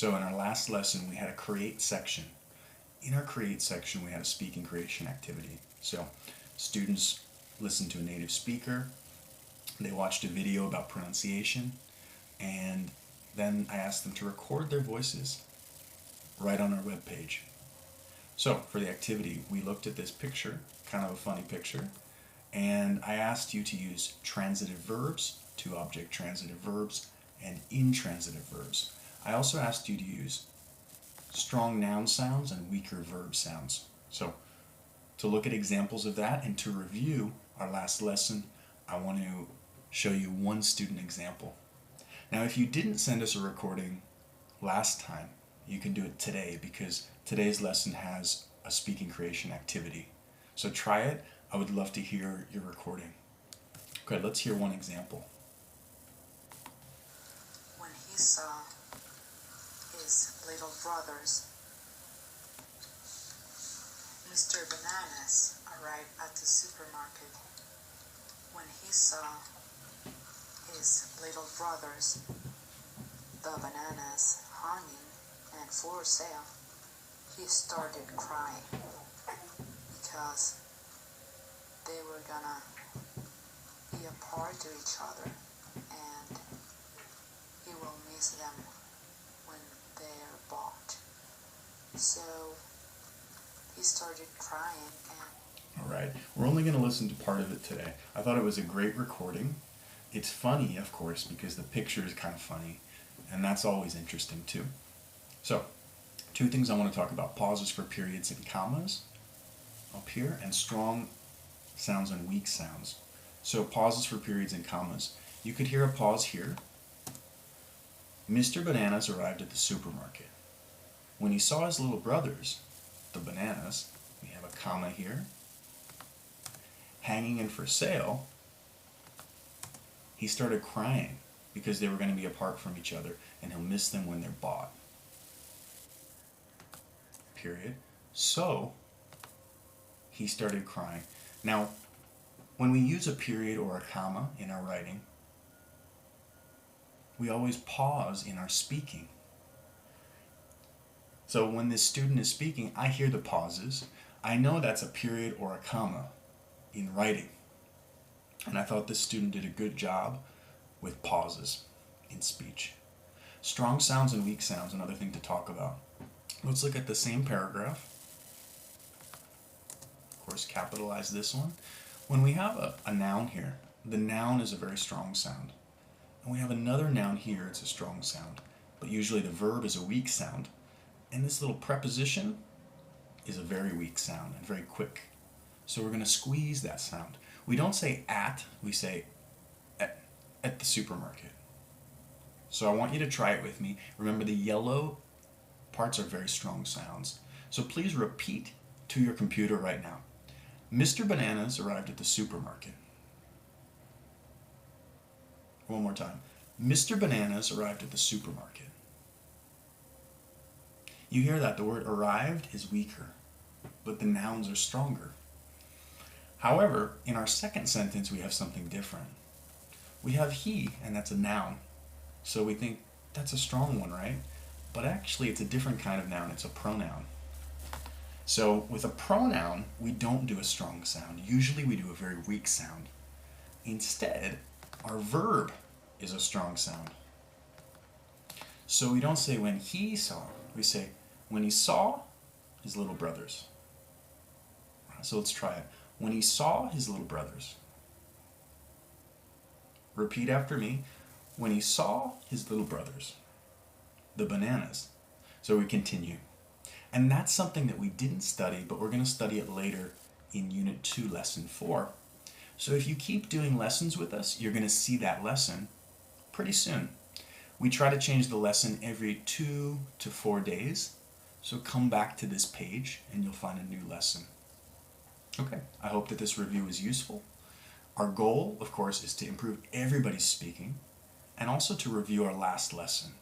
So in our last lesson, we had a create section. In our create section, we had a speaking creation activity. So students listened to a native speaker, they watched a video about pronunciation, and then I asked them to record their voices right on our web page. So for the activity, we looked at this picture, kind of a funny picture, and I asked you to use transitive verbs, two object transitive verbs, and intransitive verbs. I also asked you to use strong noun sounds and weaker verb sounds. So to look at examples of that and to review our last lesson, I want to show you one student example. Now, if you didn't send us a recording last time, you can do it today because today's lesson has a speaking creation activity. So try it. I would love to hear your recording. Okay, let's hear one example. When he saw his little brothers, Mr. Bananas arrived at the supermarket. When he saw his little brothers, the bananas hanging and for sale, he started crying because they were gonna be apart to each other and he will miss them when they're bought. So he started crying and... Alright, we're only going to listen to part of it today. I thought it was a great recording. It's funny, of course, because the picture is kind of funny, and that's always interesting too. So, two things I want to talk about: pauses for periods and commas up here, and strong sounds and weak sounds. So pauses for periods and commas. You could hear a pause here. Mr. Bananas arrived at the supermarket. When he saw his little brothers, the bananas, we have a comma here, hanging and for sale, he started crying because they were going to be apart from each other and he'll miss them when they're bought. Period. So he started crying. Now, when we use a period or a comma in our writing, we always pause in our speaking. So when this student is speaking, I hear the pauses. I know that's a period or a comma in writing. And I thought this student did a good job with pauses in speech. Strong sounds and weak sounds, another thing to talk about. Let's look at the same paragraph. Of course, capitalize this one. When we have a noun here, the noun is a very strong sound. And we have another noun here, it's a strong sound. But usually the verb is a weak sound. And this little preposition is a very weak sound and very quick. So we're going to squeeze that sound. We don't say at, we say at the supermarket. So I want you to try it with me. Remember, the yellow parts are very strong sounds. So please repeat to your computer right now. Mr. Bananas arrived at the supermarket. One more time. Mr. Bananas arrived at the supermarket. You hear that the word arrived is weaker, but the nouns are stronger. However, in our second sentence, we have something different. We have he, and that's a noun. So we think that's a strong one, right? But actually, it's a different kind of noun. It's a pronoun. So with a pronoun, we don't do a strong sound. Usually we do a very weak sound. Instead, our verb is a strong sound. So we don't say when he saw, we say when he saw his little brothers. So let's try it. When he saw his little brothers. Repeat after me. When he saw his little brothers, the bananas. So we continue. And that's something that we didn't study, but we're going to study it later in Unit 2, Lesson 4. So if you keep doing lessons with us, you're going to see that lesson pretty soon. We try to change the lesson every 2 to 4 days. So come back to this page and you'll find a new lesson. Okay, I hope that this review was useful. Our goal, of course, is to improve everybody's speaking and also to review our last lesson.